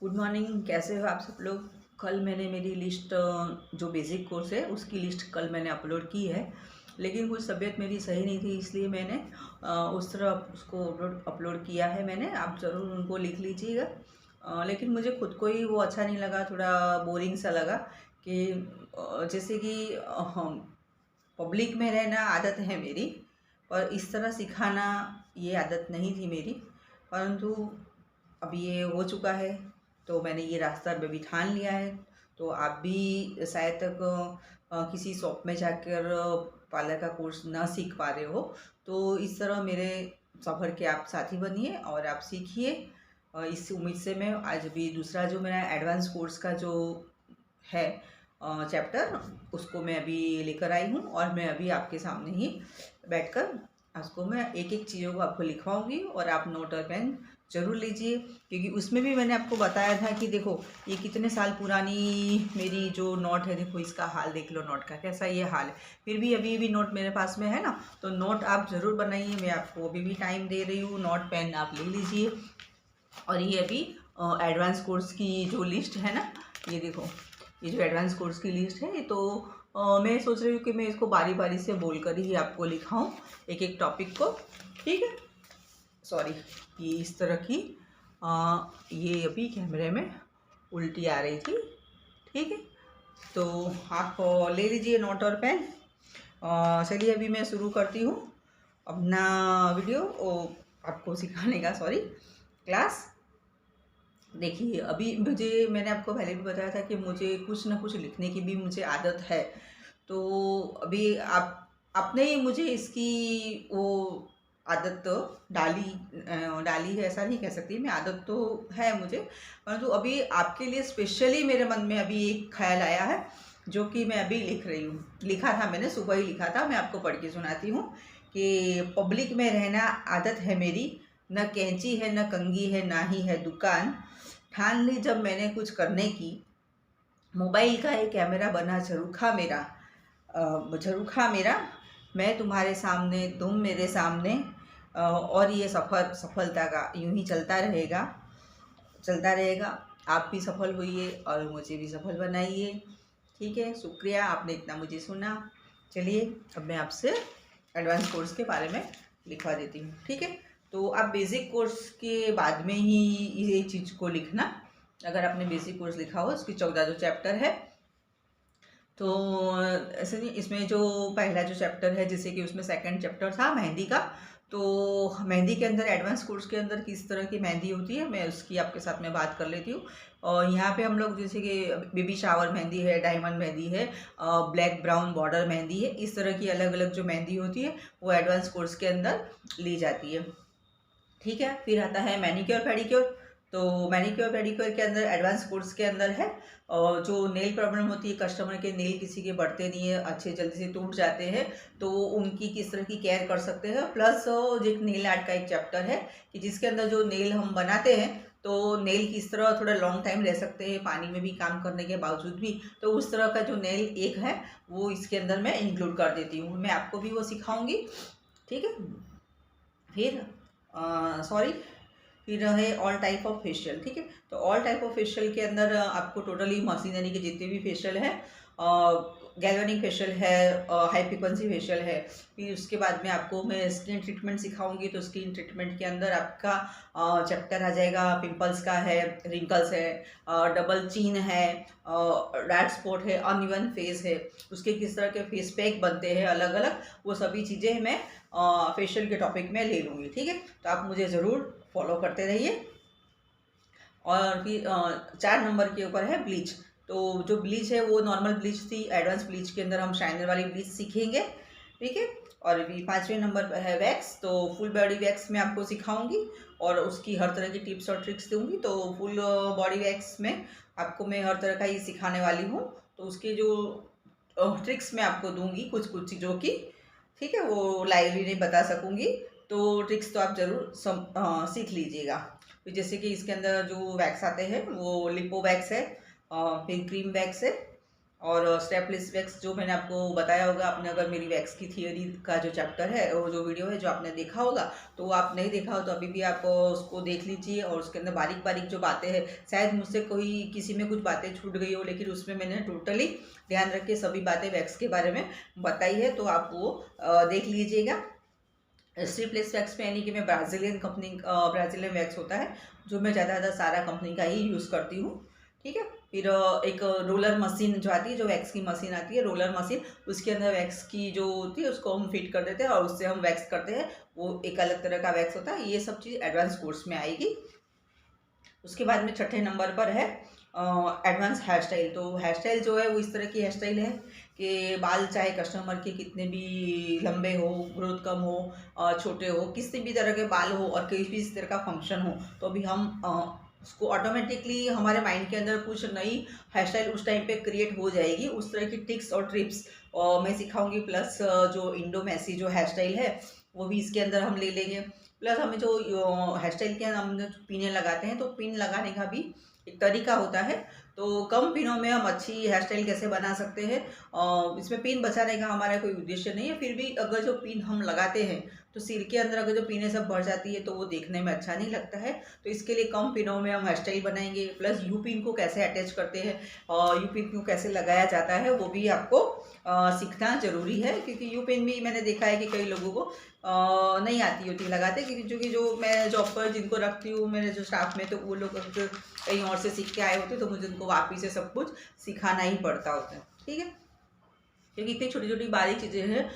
Good morning. कैसे हो आप सब लोग। कल मैंने मेरी लिस्ट जो बेसिक कोर्स है उसकी लिस्ट कल मैंने अपलोड की है, लेकिन कुछ तबीयत मेरी सही नहीं थी इसलिए मैंने उस तरह उसको अपलोड किया है मैंने। आप ज़रूर उनको लिख लीजिएगा। लेकिन मुझे खुद को ही वो अच्छा नहीं लगा, थोड़ा बोरिंग सा लगा कि जैसे कि पब्लिक में रहना आदत है मेरी, और इस तरह सिखाना ये आदत नहीं थी मेरी। परंतु अब ये हो चुका है तो मैंने ये रास्ता अभी ठान लिया है। तो आप भी शायद तक किसी शॉप में जाकर पार्लर का कोर्स ना सीख पा रहे हो, तो इस तरह मेरे सफ़र के आप साथी बनिए और आप सीखिए। इस उम्मीद से मैं आज भी दूसरा जो मेरा एडवांस कोर्स का जो है चैप्टर, उसको मैं अभी लेकर आई हूँ और मैं अभी आपके सामने ही बैठकर उसको मैं एक एक चीज़ों को आपको लिखवाऊंगी और आप नोट और पेन ज़रूर लीजिए। क्योंकि उसमें भी मैंने आपको बताया था कि देखो ये कितने साल पुरानी मेरी जो नोट है, देखो इसका हाल देख लो, नोट का कैसा ये हाल है। फिर भी अभी भी नोट मेरे पास में है ना, तो नोट आप ज़रूर बनाइए। मैं आपको अभी भी टाइम दे रही हूँ, नोट पेन आप ले लीजिए। और ये अभी एडवांस कोर्स की जो लिस्ट है ना, ये देखो, ये जो एडवांस कोर्स की लिस्ट है, ये तो मैं सोच रही हूँ कि मैं इसको बारी बारी से बोल कर ही आपको लिखाऊँ एक एक टॉपिक को। ठीक है, सॉरी, ये इस तरह की ये अभी कैमरे में उल्टी आ रही थी। ठीक है, तो आप ले लीजिए नोट और पेन। चलिए अभी मैं शुरू करती हूँ अपना वीडियो आपको सिखाने का, सॉरी, क्लास। देखिए अभी मैंने आपको पहले भी बताया था कि मुझे कुछ ना कुछ लिखने की भी मुझे आदत है। तो अभी आप आपने ही मुझे इसकी वो आदत तो डाली है, ऐसा नहीं कह सकती मैं, आदत तो है मुझे। परंतु अभी आपके लिए स्पेशली मेरे मन में अभी एक ख्याल आया है जो कि मैं अभी लिख रही हूँ। लिखा था मैंने, सुबह ही लिखा था, मैं आपको पढ़ के सुनाती हूँ कि पब्लिक में रहना आदत है मेरी, न कैंची है न कंघी है ना ही है दुकान, ठान ली जब मैंने कुछ करने की, मोबाइल का एक कैमरा बना झरूखा मेरा, मैं तुम्हारे सामने तुम मेरे सामने, और ये सफ़र सफलता का यूं ही चलता रहेगा। आप भी सफल होइए और मुझे भी सफल बनाइए। ठीक है, शुक्रिया आपने इतना मुझे सुना। चलिए अब मैं आपसे एडवांस कोर्स के बारे में लिखवा देती हूँ। ठीक है, तो आप बेसिक कोर्स के बाद में ही ये चीज़ को लिखना। अगर आपने बेसिक कोर्स लिखा हो, इसकी 14 जो चैप्टर है, तो ऐसे नहीं, इसमें जो पहला जो चैप्टर है, जैसे कि उसमें सेकंड चैप्टर था मेहंदी का, तो मेहंदी के अंदर एडवांस कोर्स के अंदर किस तरह की मेहंदी होती है मैं उसकी आपके साथ में बात कर लेती हूँ। और यहाँ पे हम लोग जैसे कि बेबी शावर मेहंदी है, डायमंड मेहंदी है, ब्लैक ब्राउन बॉर्डर मेहंदी है, इस तरह की अलग अलग जो मेहंदी होती है वो एडवांस कोर्स के अंदर ली जाती है। ठीक है, फिर आता है मैनिक्योर पेडिक्योर। तो मैनिक्योर पेडिक्योर के अंदर एडवांस कोर्स के अंदर है, और जो नेल प्रॉब्लम होती है, कस्टमर के नेल किसी के बढ़ते नहीं है, अच्छे जल्दी से टूट जाते हैं, तो उनकी किस तरह की केयर कर सकते हैं। प्लस एक नेल आर्ट का एक चैप्टर है कि जिसके अंदर जो नेल हम बनाते हैं, तो नेल किस तरह थोड़ा लॉन्ग टाइम रह सकते हैं पानी में भी काम करने के बावजूद भी, तो उस तरह का जो नेल एक है वो इसके अंदर मैं इंक्लूड कर देती हूँ, मैं आपको भी वो सिखाऊंगी। ठीक है, फिर सॉरी, फिर है ऑल टाइप ऑफ फेशियल। ठीक है, तो ऑल टाइप ऑफ फेशियल के अंदर आपको टोटली मशीनरी के जितने भी फेशियल है, गैल्वेनिक फेशियल है, हाई फ्रिक्वेंसी फेशियल है। फिर उसके बाद में आपको मैं स्किन ट्रीटमेंट सिखाऊंगी, तो स्किन ट्रीटमेंट के अंदर आपका चैप्टर आ जाएगा पिंपल्स का है, रिंकल्स है, डबल चिन है, डार्क स्पॉट है, अनइवन फेस है, उसके किस तरह के फेस पैक बनते हैं अलग अलग, वो सभी चीज़ें मैं फेशियल के टॉपिक में ले लूँगी। ठीक है, तो आप मुझे ज़रूर फॉलो करते रहिए। और फिर 4 नंबर के ऊपर है ब्लीच। तो जो ब्लीच है वो नॉर्मल ब्लीच थी, एडवांस ब्लीच के अंदर हम शाइनर वाली ब्लीच सीखेंगे। ठीक है, और अभी 5वें नंबर पर है वैक्स। तो फुल बॉडी वैक्स मैं आपको सिखाऊंगी और उसकी हर तरह की टिप्स और ट्रिक्स दूंगी। तो फुल बॉडी वैक्स में आपको मैं हर तरह का ही सिखाने वाली हूँ, तो उसके जो ट्रिक्स मैं आपको दूंगी कुछ कुछ चीज़ों की। ठीक है, वो लाइवली नहीं बता सकूंगी, तो ट्रिक्स तो आप ज़रूर सीख लीजिएगा। तो जैसे कि इसके अंदर जो वैक्स आते हैं वो लिपो वैक्स है, फिर क्रीम वैक्स है, और स्टेपलेस वैक्स जो मैंने आपको बताया होगा, आपने अगर मेरी वैक्स की थियरी का जो चैप्टर है और जो वीडियो है जो आपने देखा होगा, तो आप नहीं देखा हो तो अभी भी आप उसको देख लीजिए। और उसके अंदर बारीक बारीक जो बातें हैं, शायद मुझसे कोई किसी में कुछ बातें छूट गई हो, लेकिन उसमें मैंने टोटली ध्यान रख के सभी बातें वैक्स के बारे में बताई है, तो आप वो देख लीजिएगा। स्ट्रिपलेस वैक्स में यानी कि मैं ब्राज़ीलियन वैक्स होता है जो मैं ज़्यादा सारा कंपनी का ही यूज़ करती हूँ। ठीक है। फिर एक रोलर मशीन जो आती है, जो वैक्स की मशीन आती है, रोलर मशीन, उसके अंदर वैक्स की जो होती है उसको हम फिट कर देते हैं और उससे हम वैक्स करते हैं। वो एक अलग तरह का वैक्स होता है। ये सब चीज़ एडवांस कोर्स में आएगी। उसके बाद में छठे नंबर पर है एडवांस हेयर स्टाइल। तो हेयर स्टाइल जो है वो इस तरह की हेयर स्टाइल है कि बाल चाहे कस्टमर के कितने भी लंबे हो, ग्रोथ कम हो, छोटे हो, किसी भी तरह के बाल हो और किसी भी इस तरह का फंक्शन हो, तो भी हम उसको ऑटोमेटिकली हमारे माइंड के अंदर कुछ नई हेयर स्टाइल उस टाइम पे क्रिएट हो जाएगी। उस तरह की टिक्स और ट्रिप्स मैं सिखाऊंगी। प्लस जो इंडो मैसी जो हेयर स्टाइल है वो भी इसके अंदर हम ले लेंगे। प्लस हमें जो हेयर स्टाइल के हम जो पिने लगाते हैं, तो पिन लगाने का भी एक तरीका होता है। तो कम पिनों में हम अच्छी हेयर स्टाइल कैसे बना सकते हैं, इसमें पिन बचाने का हमारा कोई उद्देश्य नहीं है। फिर भी अगर जो पिन हम लगाते हैं तो सिर के अंदर अगर जो पिनें सब भर जाती है तो वो देखने में अच्छा नहीं लगता है। तो इसके लिए कम पिनों में हम हेयर स्टाइल बनाएंगे। प्लस यू पिन को कैसे अटैच करते हैं और यू पिन को कैसे लगाया जाता है वो भी आपको सीखना ज़रूरी है। क्योंकि यू पिन भी मैंने देखा है कि कई लोगों को नहीं आती होती लगाते, क्योंकि जो मैं जॉब पर जिनको रखती हूँ मेरे जो स्टाफ में, तो वो लोग कहीं और से सीख के आए होते तो मुझे उनको वापिस से सब कुछ सिखाना ही पड़ता होता है। ठीक है। क्योंकि इतनी छोटी छोटी बारीक चीज़ें हैं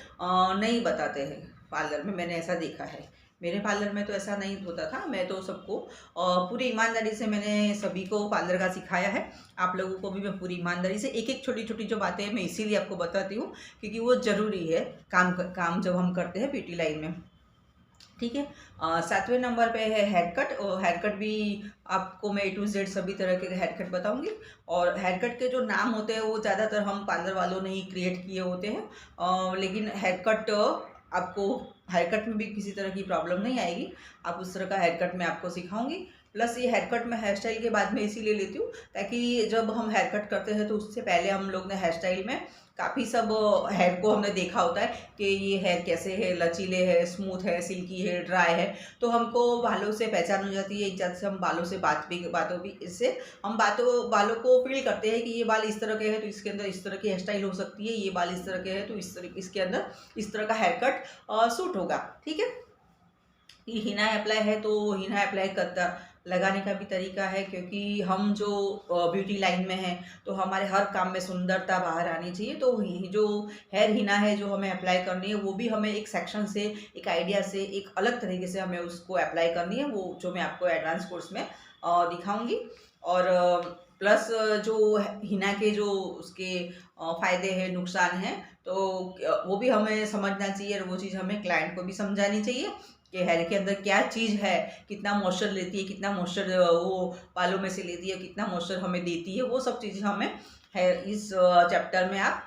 नहीं बताते हैं पार्लर में, मैंने ऐसा देखा है। मेरे पार्लर में तो ऐसा नहीं होता था। मैं तो सबको पूरी ईमानदारी से मैंने सभी को पार्लर का सिखाया है। आप लोगों को भी मैं पूरी ईमानदारी से एक एक छोटी छोटी जो बातें हैं मैं इसीलिए आपको बताती हूँ, क्योंकि वो ज़रूरी है काम जब हम करते हैं ब्यूटी लाइन में। ठीक है। 7वें नंबर पे है हेयर कट। और हेयर कट भी आपको मैं A to Z सभी तरह के हेयर कट बताऊंगी। और हेयर कट के जो नाम होते हैं वो ज़्यादातर हम पार्लर वालों ने ही क्रिएट किए होते हैं। लेकिन हेयर कट आपको हेयर कट में भी किसी तरह की प्रॉब्लम नहीं आएगी। आप उस तरह का हेयर कट मैं आपको सिखाऊंगी। प्लस ये हेयर कट मैं हेयर स्टाइल के बाद में इसीलिए लेती हूँ ताकि जब हम हेयर कट करते हैं तो उससे पहले हम लोग ने हेयर स्टाइल में काफ़ी सब हेयर को हमने देखा होता है कि ये हेयर कैसे है, लचीले है, स्मूथ है, सिल्की है, ड्राई है। तो हमको बालों से पहचान हो जाती है। एक जात से हम बालों से बातों भी इससे हम बालों को फील करते हैं कि ये बाल इस तरह के हैं तो इसके अंदर इस तरह की हेयर स्टाइल हो सकती है, ये बाल इस तरह के हैं तो इसके अंदर इस तरह का हेयर कट सूट होगा। ठीक है। ये हिना अप्लाई है तो हिना अप्लाई करता लगाने का भी तरीका है, क्योंकि हम जो ब्यूटी लाइन में हैं तो हमारे हर काम में सुंदरता बाहर आनी चाहिए। तो जो हेयर हिना है जो हमें अप्लाई करनी है वो भी हमें एक सेक्शन से, एक आइडिया से, एक अलग तरीके से हमें उसको अप्लाई करनी है, वो जो मैं आपको एडवांस कोर्स में दिखाऊंगी। और प्लस जो हिना के जो उसके फ़ायदे हैं, नुकसान हैं, तो वो भी हमें समझना चाहिए और वो चीज़ हमें क्लाइंट को भी समझानी चाहिए कि हेयर के अंदर क्या चीज़ है, कितना मॉइस्चर लेती है, कितना मॉइस्चर वो बालों में से लेती है, कितना मॉइस्चर हमें देती है, वो सब चीज़ें हमें हेयर इस चैप्टर में आप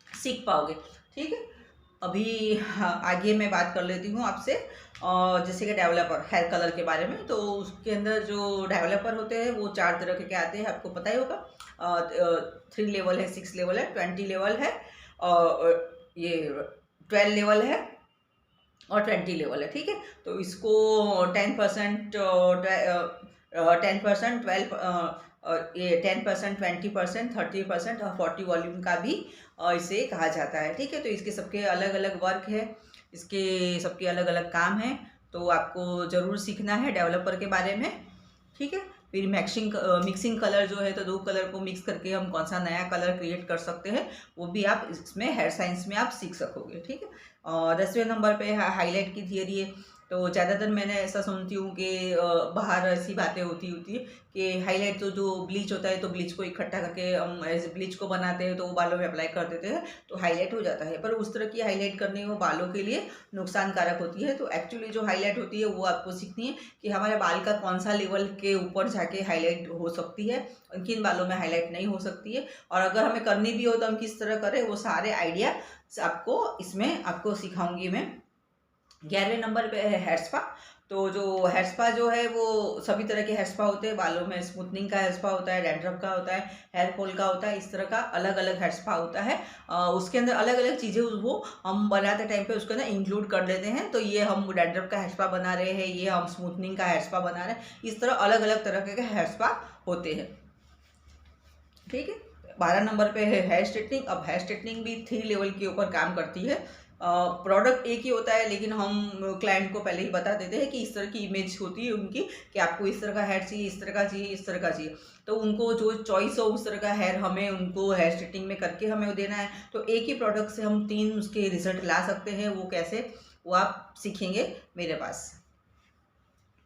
सीख पाओगे। ठीक है। अभी आगे मैं बात कर लेती हूँ आपसे जैसे कि डेवलपर हेयर कलर के बारे में। तो उसके अंदर जो डेवलपर होते हैं वो 4 तरह के आते हैं, आपको पता ही होगा। 3 लेवल है, 6 लेवल है, 20 लेवल है, और ये 12 लेवल है और 20 लेवल है। ठीक है। तो इसको 10%, 10%, 10%, 20%, 30% और 40 वॉल्यूम का भी इसे कहा जाता है। ठीक है। तो इसके सबके अलग अलग वर्क है, इसके सबके अलग अलग काम हैं, तो आपको ज़रूर सीखना है डेवलपर के बारे में। ठीक है। फिर मिक्सिंग कलर जो है, तो 2 कलर को मिक्स करके हम कौन सा नया कलर क्रिएट कर सकते हैं वो भी आप इसमें हेयर साइंस में आप सीख सकोगे। ठीक है। और 10वें नंबर पे हाईलाइट की थियरी है। तो ज़्यादातर मैंने ऐसा सुनती हूँ कि बाहर ऐसी बातें होती है कि हाईलाइट तो जो ब्लीच होता है, तो ब्लीच को इकट्ठा करके हम ऐसे ब्लीच को बनाते हैं तो वो बालों में अप्लाई कर देते हैं तो हाईलाइट हो जाता है। पर उस तरह की हाईलाइट करनी वो बालों के लिए नुकसानकारक होती है। तो एक्चुअली जो हाईलाइट होती है वो आपको सीखनी है कि हमारे बाल का कौन सा लेवल के ऊपर जाके हाईलाइट हो सकती है, किन बालों में हाईलाइट नहीं हो सकती है, और अगर हमें करनी भी हो तो हम किस तरह करें, वो सारे आइडिया आपको इसमें आपको सिखाऊंगी मैं। 11वें नंबर पे है हेयर स्पा। तो जो हेयर स्पा जो है वो सभी तरह के हेयर स्पा होते हैं। बालों में स्मूथनिंग का हेयर स्पा होता है, डैंड्रफ का होता है, हेयर फॉल का होता है, इस तरह का अलग अलग हेयर स्पा होता है। उसके अंदर अलग अलग चीज़ें वो हम बनाते टाइम पे उसके अंदर इंक्लूड कर लेते हैं। तो ये हम डैंड्रफ का हेयर स्पा बना रहे हैं, ये हम स्मूथनिंग का हेयर स्पा बना रहे हैं, इस तरह अलग अलग तरह के हेयर स्पा होते हैं। ठीक है, 12 नंबर पे है हेयर स्ट्रेटनिंग। अब हेयर स्ट्रेटनिंग भी 3 लेवल के ऊपर काम करती है। प्रोडक्ट एक ही होता है, लेकिन हम क्लाइंट को पहले ही बता देते हैं कि इस तरह की इमेज होती है उनकी, कि आपको इस तरह का हेयर चाहिए, इस तरह का चाहिए, इस तरह का चाहिए। तो उनको जो चॉइस हो उस तरह का हेयर हमें उनको हेयर स्ट्रेटनिंग में करके हमें देना है। तो एक ही प्रोडक्ट से हम 3 उसके रिजल्ट ला सकते हैं। वो कैसे, वो आप सीखेंगे मेरे पास।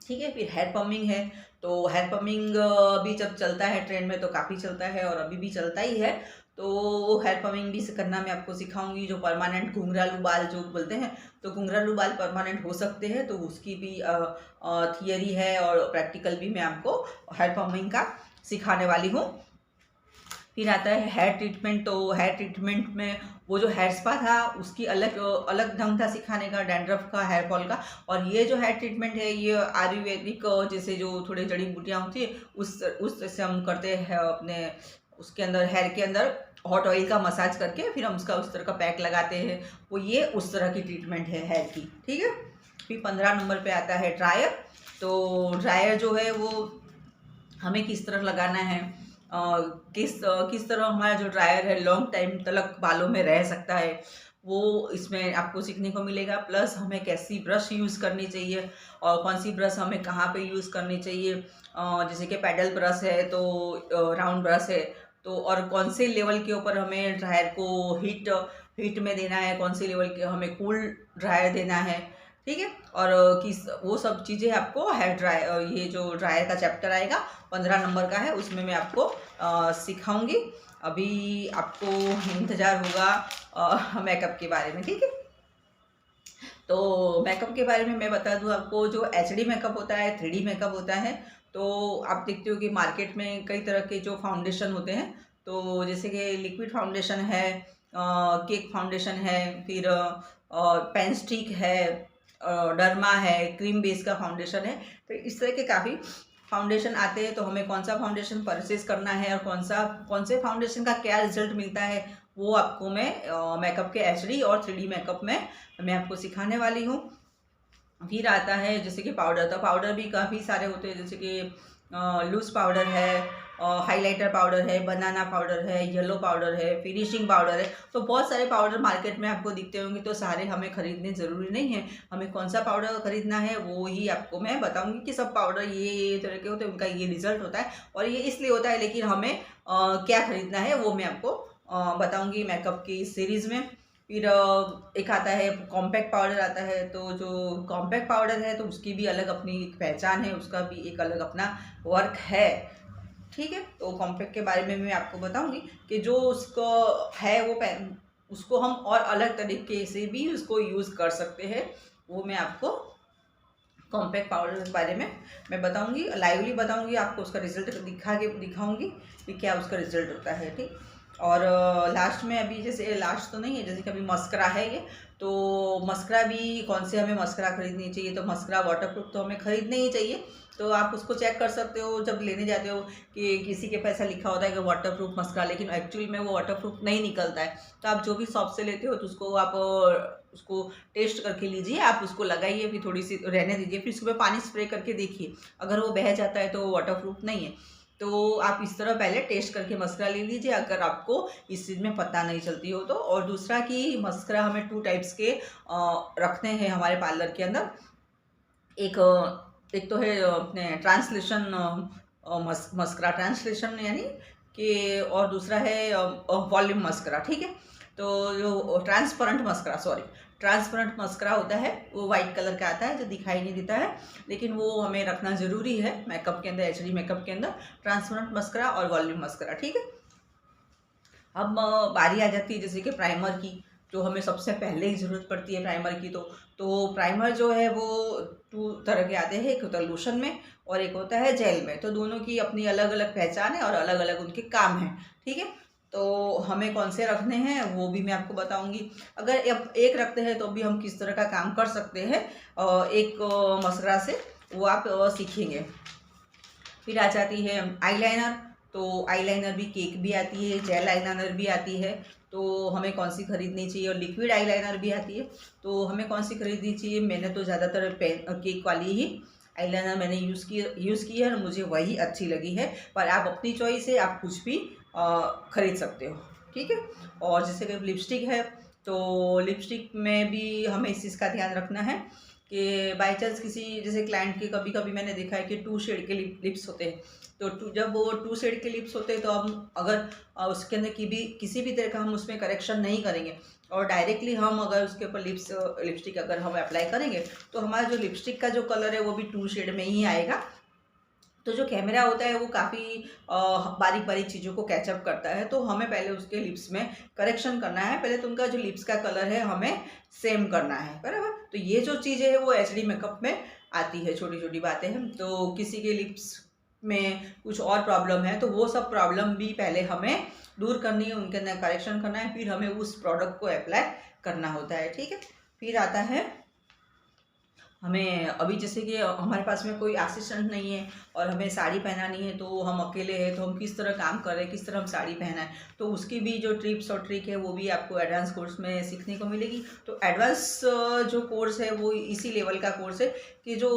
ठीक है, फिर हेयर पमिंग है। तो हेयर पमिंग भी जब चलता है ट्रेंड में तो काफ़ी चलता है और अभी भी चलता ही है। तो वो हेयर पमिंग भी करना मैं आपको सिखाऊंगी। जो परमानेंट घुंघरालू बाल जो बोलते हैं, तो घुंघरालू बाल परमानेंट हो सकते हैं, तो उसकी भी थियरी है और प्रैक्टिकल भी मैं आपको हेयर पमिंग का सिखाने वाली हूँ। फिर आता है हेयर ट्रीटमेंट। तो हेयर ट्रीटमेंट में वो जो हेयर स्पा था उसकी अलग अलग ढंग था सिखाने का, डैंड्रफ का, हेयर फॉल का। और ये जो हेयर ट्रीटमेंट है ये आयुर्वेदिक जैसे जो थोड़े जड़ी बूटियाँ होती है उस से हम करते हैं अपने उसके अंदर, हेयर के अंदर हॉट ऑयल का मसाज करके फिर हम उसका उस तरह का पैक लगाते हैं। वो ये उस तरह की ट्रीटमेंट है हेयर की। ठीक है, फिर 15 नंबर पे आता है ड्रायर। तो ड्रायर जो है वो हमें किस तरह लगाना है, किस तरह हमारा जो ड्रायर है लॉन्ग टाइम तक बालों में रह सकता है, वो इसमें आपको सीखने को मिलेगा। प्लस हमें कैसी ब्रश यूज़ करनी चाहिए और कौन सी ब्रश हमें कहाँ पे यूज़ करनी चाहिए। जैसे कि पैडल ब्रश है तो राउंड ब्रश है, तो और कौन से लेवल के ऊपर हमें ड्रायर को हीट में देना है, कौन से लेवल के हमें कूल ड्रायर देना है। ठीक है, और किस वो सब चीज़ें आपको हेयर ड्रायर, ये जो ड्रायर का चैप्टर आएगा 15 नंबर का है, उसमें मैं आपको सिखाऊंगी। अभी आपको इंतज़ार होगा मेकअप के बारे में। ठीक है, तो मेकअप के बारे में मैं बता दूं आपको, जो HD मेकअप होता है, 3D मेकअप होता है। तो आप देखते हो कि मार्केट में कई तरह के जो फाउंडेशन होते हैं, तो जैसे कि लिक्विड फाउंडेशन है, केक फाउंडेशन है, फिर पेन स्टिक है, डर्मा है, क्रीम बेस का फाउंडेशन है। तो इस तरह के काफ़ी फाउंडेशन आते हैं। तो हमें कौन सा फाउंडेशन परचेज करना है और कौन से फाउंडेशन का क्या रिजल्ट मिलता है, वो आपको मैं मेकअप के HD और 3D मेकअप में मैं आपको सिखाने वाली हूँ। फिर आता है जैसे कि पाउडर। तो पाउडर भी काफ़ी सारे होते हैं, जैसे कि लूज पाउडर है, हाइलाइटर पाउडर है, बनाना पाउडर है, येलो पाउडर है, फिनिशिंग पाउडर है। तो बहुत सारे पाउडर मार्केट में आपको दिखते होंगे, तो सारे हमें खरीदने ज़रूरी नहीं है। हमें कौन सा पाउडर खरीदना है वो ही आपको मैं बताऊंगी कि सब पाउडर ये तरह के होते हैं, उनका ये रिजल्ट होता है और ये इसलिए होता है, लेकिन हमें क्या खरीदना है वो मैं आपको बताऊंगी मेकअप की सीरीज़ में। फिर एक आता है कॉम्पैक्ट पाउडर आता है। तो जो कॉम्पैक्ट पाउडर है तो उसकी भी अलग अपनी एक पहचान है, उसका भी एक अलग अपना वर्क है। ठीक है, तो कॉम्पैक्ट के बारे में मैं आपको बताऊंगी कि जो उसको है वो उसको हम और अलग तरीके से भी उसको यूज़ कर सकते हैं। वो मैं आपको कॉम्पैक्ट पाउडर के बारे में मैं बताऊंगी, लाइवली बताऊंगी आपको, उसका रिजल्ट दिखाऊंगी कि क्या उसका रिजल्ट होता है। ठीक, और लास्ट में अभी जैसे लास्ट तो नहीं है, जैसे कि अभी मस्करा है ये, तो मस्करा भी कौन से हमें मस्करा खरीदनी चाहिए। तो मस्करा वाटरप्रूफ तो हमें खरीदने ही चाहिए। तो आप उसको चेक कर सकते हो जब लेने जाते हो कि किसी के पैसा लिखा होता है कि वाटरप्रूफ मस्करा, लेकिन एक्चुअली में वो वाटरप्रूफ नहीं निकलता है। तो आप जो भी शॉप से लेते हो तो उसको आप उसको टेस्ट करके लीजिए, आप उसको लगाइए, फिर थोड़ी सी रहने दीजिए, फिर उसके ऊपर पानी स्प्रे करके देखिए, अगर वो बह जाता है तो वाटरप्रूफ नहीं है। तो आप इस तरह पहले टेस्ट करके मस्करा ले लीजिए अगर आपको इस चीज़ में पता नहीं चलती हो तो। और दूसरा कि मस्करा हमें 2 टाइप्स के रखने हैं हमारे पार्लर के अंदर। एक तो है अपने ट्रांसलेशन मस्करा, ट्रांसलेशन यानी कि, और दूसरा है वॉल्यूम मस्करा। ठीक है, तो जो ट्रांसपेरेंट मस्करा होता है वो वाइट कलर का आता है जो दिखाई नहीं देता है, लेकिन वो हमें रखना ज़रूरी है मेकअप के अंदर, HD मेकअप के अंदर, ट्रांसपेरेंट मस्करा और वॉल्यूम मस्करा। ठीक है, अब बारी आ जाती है जैसे कि प्राइमर की, जो हमें सबसे पहले ही ज़रूरत पड़ती है प्राइमर की। तो प्राइमर जो है वो 2 तरह के आते हैं, एक होता है लोशन में और एक होता है जेल में। तो दोनों की अपनी अलग अलग पहचान है और अलग अलग उनके काम हैं। ठीक है, तो हमें कौन से रखने हैं वो भी मैं आपको बताऊंगी। अगर अब एक रखते हैं तो भी हम किस तरह का काम कर सकते हैं एक मशरा से, वो आप सीखेंगे। फिर आ जाती है आईलाइनर। तो आईलाइनर भी केक भी आती है, जेल आईलाइनर भी आती है। तो हमें कौन सी खरीदनी चाहिए, और लिक्विड आईलाइनर भी आती है। तो हमें कौन सी खरीदनी चाहिए, मैंने तो ज़्यादातर पेन केक वाली ही आईलाइनर मैंने यूज़ की है और मुझे वही अच्छी लगी है। पर आप अपनी चॉइस है, आप कुछ भी खरीद सकते हो, ठीक है। और जैसे कि लिपस्टिक है, तो लिपस्टिक में भी हमें इस चीज़ का ध्यान रखना है कि बाई चांस किसी जैसे क्लाइंट के कभी कभी मैंने देखा है कि 2 शेड के लिप्स होते हैं। तो जब वो 2 शेड के लिप्स होते हैं तो हम अगर उसके अंदर की भी किसी भी तरह का हम उसमें करेक्शन नहीं करेंगे और डायरेक्टली हम अगर उसके ऊपर लिपस्टिक अगर हम अप्लाई करेंगे तो हमारा जो लिपस्टिक का जो कलर है वो भी 2 शेड में ही आएगा। तो जो कैमरा होता है वो काफ़ी बारीक बारीक चीज़ों को कैचअप करता है। तो हमें पहले उसके लिप्स में करेक्शन करना है, पहले तो उनका जो लिप्स का कलर है हमें सेम करना है, बराबर। तो ये जो चीज़ें है वो एचडी मेकअप में आती है, छोटी छोटी बातें हैं। तो किसी के लिप्स में कुछ और प्रॉब्लम है तो वो सब प्रॉब्लम भी पहले हमें दूर करनी है, उनके अंदर करेक्शन करना है, फिर हमें उस प्रोडक्ट को अप्लाई करना होता है, ठीक है। फिर आता है हमें अभी जैसे कि हमारे पास में कोई असिस्टेंट नहीं है और हमें साड़ी पहनानी है, तो हम अकेले हैं, तो हम किस तरह काम कर रहे हैं, किस तरह हम साड़ी पहनाएं, तो उसकी भी जो टिप्स और ट्रिक है वो भी आपको एडवांस कोर्स में सीखने को मिलेगी। तो एडवांस जो कोर्स है वो इसी लेवल का कोर्स है कि जो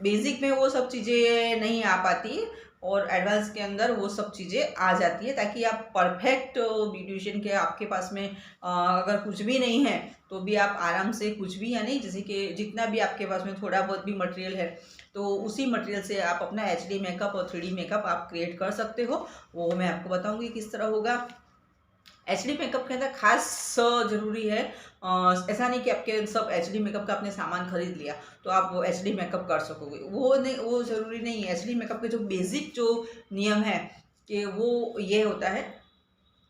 बेसिक में वो सब चीज़ें नहीं आ पाती है और एडवांस के अंदर वो सब चीज़ें आ जाती है, ताकि आप परफेक्ट ब्यूटिशियन के आपके पास में अगर कुछ भी नहीं है तो भी आप आराम से कुछ भी, या नहीं जैसे कि जितना भी आपके पास में थोड़ा बहुत भी मटेरियल है तो उसी मटेरियल से आप अपना एचडी मेकअप और 3D मेकअप आप क्रिएट कर सकते हो। वो मैं आपको बताऊंगी किस तरह होगा। एचडी मेकअप के अंदर खास जरूरी है, ऐसा नहीं कि आपके सब एचडी मेकअप का आपने सामान खरीद लिया तो आप वो एचडी मेकअप कर सकोगे, वो नहीं, वो ज़रूरी नहीं है। एचडी मेकअप के जो बेसिक जो नियम है कि वो ये होता है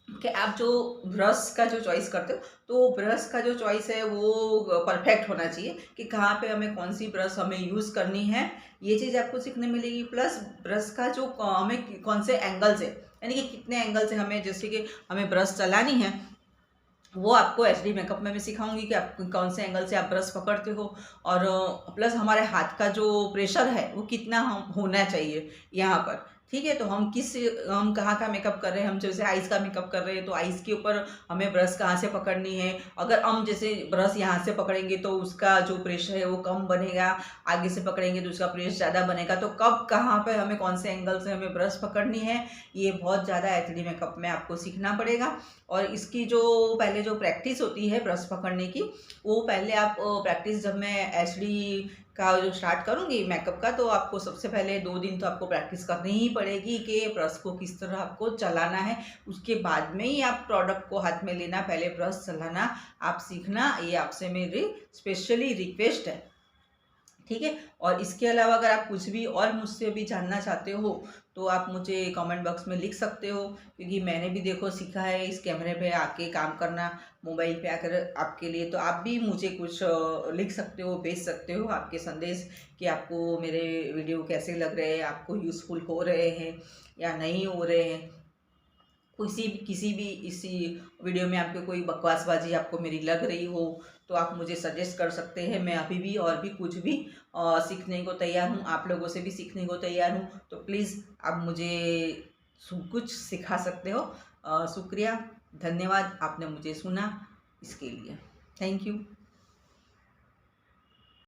कि आप जो ब्रश का जो चॉइस करते हो तो ब्रश का जो चॉइस है वो परफेक्ट होना चाहिए कि कहाँ पे हमें कौन सी ब्रश हमें यूज़ करनी है, ये चीज़ आपको सीखने मिलेगी। प्लस ब्रश का जो हमें कौन से एंगल से, यानी कि कितने एंगल से हमें, जैसे कि हमें ब्रश चलानी है वो आपको एचडी मेकअप में मैं सिखाऊंगी कि आप कौन से एंगल से आप ब्रश पकड़ते हो, और प्लस हमारे हाथ का जो प्रेशर है वो कितना हम होना चाहिए यहाँ पर, ठीक है। तो हम कहाँ का मेकअप कर रहे हैं, हम जैसे आइज़ का मेकअप कर रहे हैं तो आइज़ के ऊपर हमें ब्रश कहाँ से पकड़नी है। अगर हम जैसे ब्रश यहाँ से पकड़ेंगे तो उसका जो प्रेशर है वो कम बनेगा, आगे से पकड़ेंगे तो उसका प्रेशर ज़्यादा बनेगा। तो कब कहाँ पे हमें कौन से एंगल से हमें ब्रश पकड़नी है ये बहुत ज़्यादा एचडी मेकअप में आपको सीखना पड़ेगा। और इसकी जो पहले जो प्रैक्टिस होती है ब्रश पकड़ने की, वो पहले आप प्रैक्टिस, जब मैं एचडी का जो स्टार्ट करूँगी मेकअप का तो आपको सबसे पहले 2 दिन तो आपको प्रैक्टिस करनी ही पड़ेगी कि ब्रश को किस तरह आपको चलाना है। उसके बाद में ही आप प्रोडक्ट को हाथ में लेना, पहले ब्रश चलाना आप सीखना, ये आपसे मेरी स्पेशली रिक्वेस्ट है, ठीक है। और इसके अलावा अगर आप कुछ भी और मुझसे भी जानना चाहते हो तो आप मुझे कमेंट बॉक्स में लिख सकते हो, क्योंकि मैंने भी देखो सीखा है इस कैमरे पे आके काम करना, मोबाइल पे आकर आपके लिए। तो आप भी मुझे कुछ लिख सकते हो, भेज सकते हो आपके संदेश कि आपको मेरे वीडियो कैसे लग रहे हैं, आपको यूज़फुल हो रहे हैं या नहीं हो रहे हैं। किसी भी इसी वीडियो में आपको कोई बकवासबाजी आपको मेरी लग रही हो तो आप मुझे सजेस्ट कर सकते हैं। मैं अभी भी और भी कुछ भी सीखने को तैयार हूँ, आप लोगों से भी सीखने को तैयार हूँ। तो प्लीज़ आप मुझे कुछ सिखा सकते हो। शुक्रिया, धन्यवाद, आपने मुझे सुना, इसके लिए थैंक यू।